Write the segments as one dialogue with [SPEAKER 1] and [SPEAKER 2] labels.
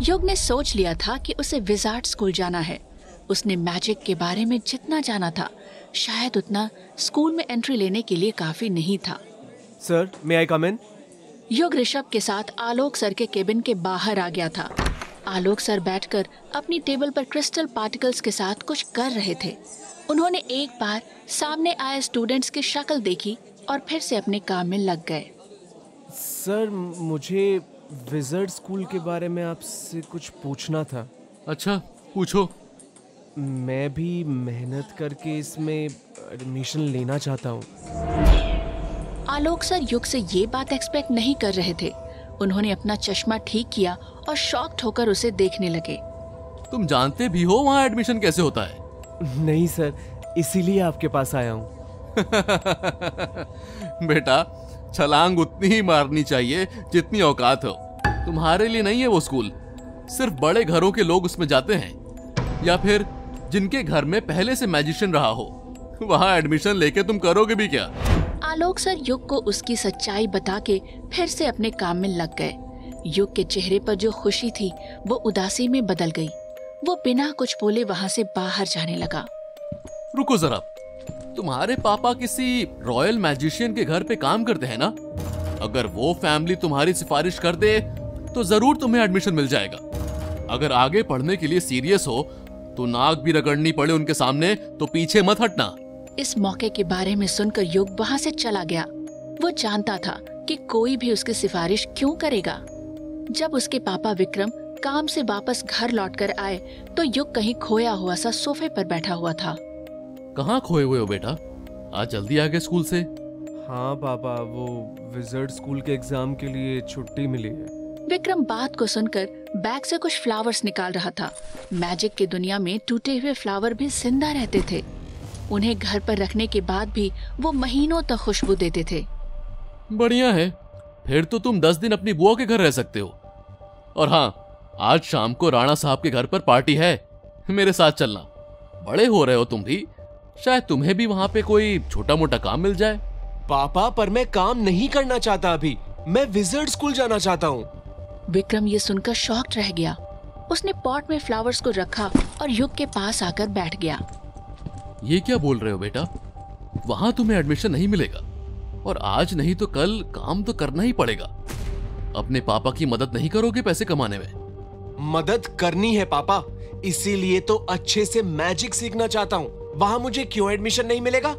[SPEAKER 1] युग ने सोच लिया था कि उसे विजार्ड स्कूल जाना है। उसने मैजिक के बारे में जितना जाना था, शायद उतना स्कूल में एंट्री लेने के लिए काफी नहीं था।
[SPEAKER 2] सर, मे आई कम इन?
[SPEAKER 1] युग ऋषभ के साथ आलोक सर के केबिन के बाहर आ गया था। आलोक सर बैठकर अपनी टेबल पर क्रिस्टल पार्टिकल्स के साथ कुछ कर रहे थे। उन्होंने एक बार सामने आए स्टूडेंट्स की शक्ल देखी और फिर से अपने काम में लग गए।
[SPEAKER 2] सर, मुझे विज़र्ड स्कूल के बारे में आपसे कुछ पूछना था।
[SPEAKER 3] अच्छा, पूछो।
[SPEAKER 2] मैं भी मेहनत करके इसमें एडमिशन लेना चाहता हूँ।
[SPEAKER 1] आलोक सर युग से ये बात एक्सपेक्ट नहीं कर रहे थे। उन्होंने अपना चश्मा ठीक किया और शॉक्ड होकर उसे देखने लगे।
[SPEAKER 3] तुम जानते भी हो वहाँ एडमिशन कैसे होता है?
[SPEAKER 2] नहीं सर, इसीलिए आपके पास आया हूँ।
[SPEAKER 3] बेटा, छलांग उतनी ही मारनी चाहिए जितनी औकात हो। तुम्हारे लिए नहीं है वो स्कूल। सिर्फ बड़े घरों के लोग उसमें जाते हैं, या फिर जिनके घर में पहले से मैजिशियन रहा हो। वहाँ एडमिशन लेके तुम करोगे भी क्या?
[SPEAKER 1] आलोक सर युग को उसकी सच्चाई बता के फिर से अपने काम में लग गए। युग के चेहरे पर जो खुशी थी वो उदासी में बदल गई। वो बिना कुछ बोले वहाँ से बाहर जाने लगा।
[SPEAKER 3] रुको जरा, तुम्हारे पापा किसी रॉयल मैजिशियन के घर पे काम करते हैं ना? अगर वो फैमिली तुम्हारी सिफारिश कर दे तो जरूर तुम्हें एडमिशन मिल जाएगा। अगर आगे पढ़ने के लिए सीरियस हो तो नाक भी रगड़नी पड़े उनके सामने तो पीछे मत हटना।
[SPEAKER 1] इस मौके के बारे में सुनकर युग वहाँ से चला गया। वो जानता था कि कोई भी उसकी सिफारिश क्यों करेगा। जब उसके पापा विक्रम काम से वापस घर लौटकर आए तो युग कहीं खोया हुआ सा सोफे पर बैठा हुआ था।
[SPEAKER 3] कहाँ खोए हुए हो बेटा? आज जल्दी आ गए स्कूल से?
[SPEAKER 2] हाँ पापा, वो विज़र्ड स्कूल के एग्जाम के लिए छुट्टी मिली है।
[SPEAKER 1] विक्रम बात को सुनकर बैग से कुछ फ्लावर्स निकाल रहा था। मैजिक की दुनिया में टूटे हुए फ्लावर भी जिंदा रहते थे। उन्हें घर पर रखने के बाद भी वो महीनों तक खुशबू देते थे।
[SPEAKER 3] बढ़िया है, फिर तो तुम 10 दिन अपनी बुआ के घर रह सकते हो। और हाँ, आज शाम को राणा साहब के घर पर पार्टी है, मेरे साथ चलना। बड़े हो रहे हो तुम भी, शायद तुम्हें भी वहाँ पे कोई छोटा मोटा काम मिल जाए।
[SPEAKER 2] पापा, पर मैं काम नहीं करना चाहता अभी। मैं विज़र्ड स्कूल जाना चाहता हूँ।
[SPEAKER 1] विक्रम ये सुनकर शॉक्ड रह गया। उसने पॉट में फ्लावर्स को रखा और युग के पास आकर बैठ गया।
[SPEAKER 3] ये क्या बोल रहे हो बेटा? वहां तुम्हें एडमिशन नहीं मिलेगा, और आज नहीं तो कल काम तो करना ही पड़ेगा। अपने पापा की मदद नहीं करोगे पैसे कमाने में?
[SPEAKER 2] मदद करनी है पापा, इसीलिए तो अच्छे से मैजिक सीखना चाहता हूँ। वहां मुझे क्यों एडमिशन नहीं मिलेगा?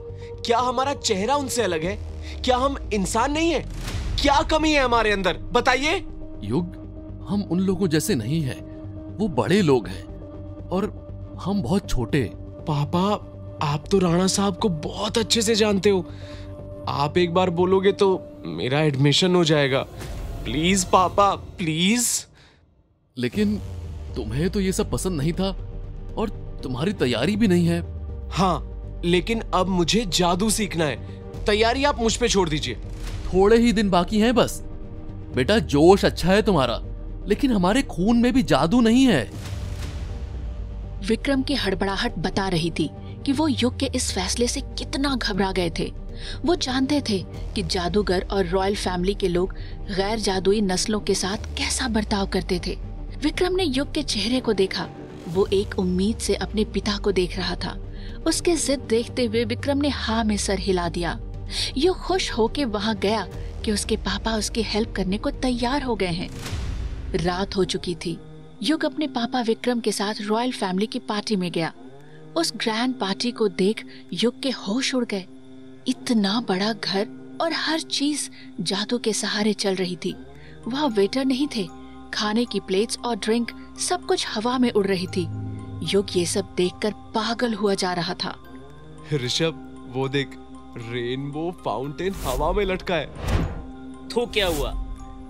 [SPEAKER 2] क्या हमारा चेहरा उनसे अलग है? क्या हम इंसान नहीं है? क्या कमी है हमारे अंदर, बताइए।
[SPEAKER 3] युग, हम उन लोगों जैसे नहीं हैं। वो बड़े लोग हैं और हम बहुत छोटे।
[SPEAKER 2] पापा, आप तो राणा साहब को बहुत अच्छे से जानते हो। आप एक बार बोलोगे तो मेरा एडमिशन हो जाएगा। प्लीज पापा, प्लीज।
[SPEAKER 3] लेकिन तुम्हें तो ये सब पसंद नहीं था और तुम्हारी तैयारी भी नहीं है।
[SPEAKER 2] हाँ, लेकिन अब मुझे जादू सीखना है। तैयारी आप मुझ पे छोड़ दीजिए।
[SPEAKER 3] थोड़े ही दिन बाकी हैं बस। बेटा, जोश अच्छा है तुम्हारा, लेकिन हमारे खून में भी जादू नहीं है।
[SPEAKER 1] विक्रम की हड़बड़ाहट बता रही थी कि वो युग के इस फैसले से कितना घबरा गए थे। वो जानते थे कि जादूगर और रॉयल फैमिली के लोग गैर जादुई नस्लों के साथ कैसा बर्ताव करते थे। विक्रम ने युग के चेहरे को देखा। वो एक उम्मीद से अपने पिता को देख रहा था। उसके जिद देखते हुए विक्रम ने हाँ में सर हिला दिया। युग खुश होके वहाँ गया कि उसके पापा उसकी हेल्प करने को तैयार हो गए हैं। रात हो चुकी थी। युग अपने पापा विक्रम के साथ रॉयल फैमिली की पार्टी में गया। उस ग्रैंड पार्टी को देख युग के होश उड़ गए। इतना बड़ा घर और हर चीज जादू के सहारे चल रही थी। वहाँ वेटर नहीं थे। खाने की प्लेट्स और ड्रिंक सब कुछ हवा में उड़ रही थी। युग ये सब देखकर पागल हुआ जा रहा था।
[SPEAKER 2] ऋषभ, वो देख, रेनबो फाउंटेन हवा में लटका है।
[SPEAKER 4] तो क्या हुआ?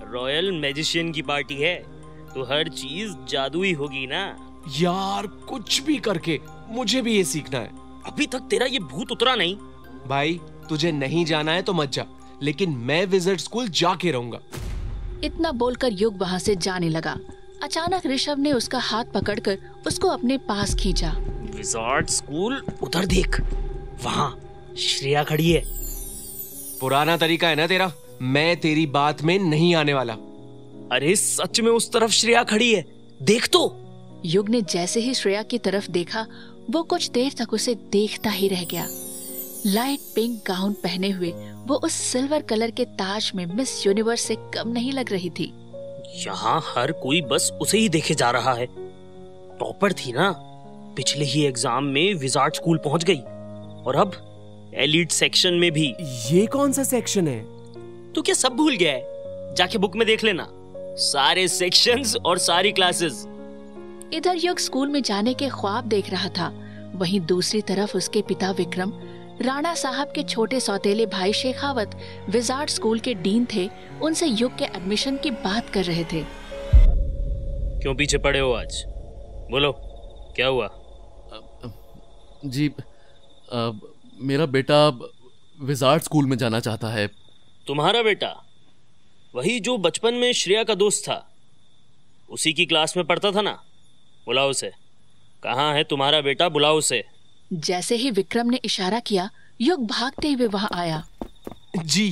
[SPEAKER 4] रॉयल मैजिशियन की पार्टी है तो हर चीज जादुई होगी ना।
[SPEAKER 2] यार, कुछ भी करके मुझे भी ये सीखना है।
[SPEAKER 4] अभी तक तेरा ये भूत उतरा नहीं।
[SPEAKER 2] भाई, तुझे नहीं जाना है तो मत जा, लेकिन मैं विज़र्ड स्कूल जाके रहूंगा।
[SPEAKER 1] इतना बोलकर युग वहाँ से जाने लगा। अचानक ऋषभ ने उसका हाथ पकड़कर उसको अपने पास खींचा।
[SPEAKER 4] विज़ार्ड स्कूल, उधर देख, वहाँ श्रेया खड़ी है।
[SPEAKER 2] पुराना तरीका है ना तेरा, मैं तेरी बात में नहीं आने वाला।
[SPEAKER 4] अरे सच में उस तरफ श्रेया खड़ी है, देख तो।
[SPEAKER 1] युग ने जैसे ही श्रेया की तरफ देखा, वो कुछ देर तक उसे देखता ही रह गया। लाइट पिंक गाउन पहने हुए वो उस सिल्वर कलर के ताज में मिस यूनिवर्स से कम नहीं लग रही थी।
[SPEAKER 4] यहाँ हर कोई बस उसे ही देखे जा रहा है। टॉपर थी ना, पिछले ही एग्जाम में विजार्ड स्कूल पहुंच गई और अब एलीट सेक्शन में भी।
[SPEAKER 2] ये कौन सा सेक्शन है?
[SPEAKER 4] तू क्या सब भूल गया है? जाके बुक में देख लेना, सारे सेक्शंस और सारी क्लासेस।
[SPEAKER 1] इधर युग स्कूल में जाने के ख्वाब देख रहा था, वहीं दूसरी तरफ उसके पिता विक्रम, राणा साहब के छोटे सौतेले भाई शेखावत विजार्ड स्कूल के डीन थे, उनसे युग के एडमिशन की बात कर रहे थे।
[SPEAKER 4] क्यों पीछे पड़े हो आज? बोलो, क्या हुआ?
[SPEAKER 3] जी, मेरा बेटा विजार्ड स्कूल में जाना चाहता है।
[SPEAKER 4] तुम्हारा बेटा? वही जो बचपन में श्रेया का दोस्त था, उसी की क्लास में पढ़ता था ना? बुलाओ उसे। कहाँ है तुम्हारा बेटा? बुलाओ उसे।
[SPEAKER 1] जैसे ही विक्रम ने इशारा किया, युग भागते हुए वहां आया।
[SPEAKER 2] जी।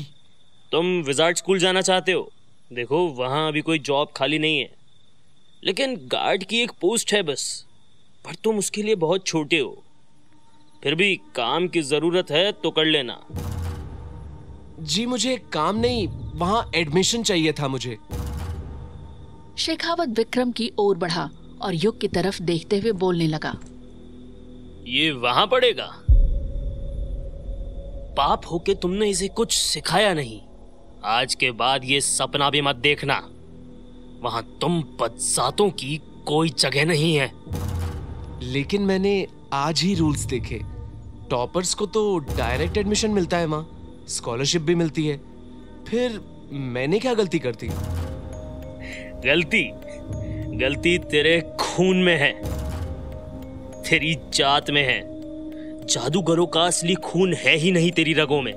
[SPEAKER 4] तुम विजार्ड स्कूल जाना चाहते हो? देखो, वहां अभी कोई जॉब खाली नहीं है, लेकिन गार्ड की एक पोस्ट है बस। पर तुम उसके लिए बहुत छोटे हो, फिर भी काम की जरूरत है तो कर लेना।
[SPEAKER 2] जी, मुझे काम नहीं, वहां एडमिशन चाहिए था मुझे।
[SPEAKER 1] शेखावत विक्रम की ओर बढ़ा और युग की तरफ देखते हुए बोलने लगा।
[SPEAKER 4] ये वहां पड़ेगा? बाप होके तुमने इसे कुछ सिखाया नहीं। आज के बाद ये सपना भी मत देखना। वहां तुम बदजातों की कोई जगह नहीं है।
[SPEAKER 2] लेकिन मैंने आज ही रूल्स देखे। टॉपर्स को तो डायरेक्ट एडमिशन मिलता है माँ, स्कॉलरशिप भी मिलती है। फिर मैंने क्या गलती कर दी?
[SPEAKER 4] गलती तेरे खून में है, तेरी जात में है। जादूगरों का असली खून है ही नहीं तेरी रगों में।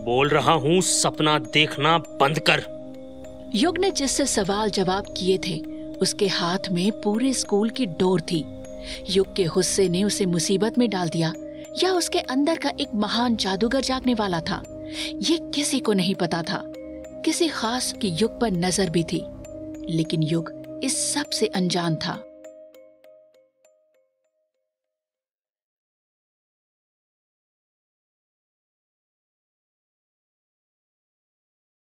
[SPEAKER 4] बोल रहा हूं, सपना देखना बंद कर।
[SPEAKER 1] युग ने जिससे सवाल जवाब किए थे, उसके हाथ में पूरे स्कूल की डोर थी। युग के गुस्से ने उसे मुसीबत में डाल दिया, या उसके अंदर का एक महान जादूगर जागने वाला था। ये किसी को नहीं पता था। किसी खास की युग पर नजर भी थी, लेकिन युग इस सब से अनजान था।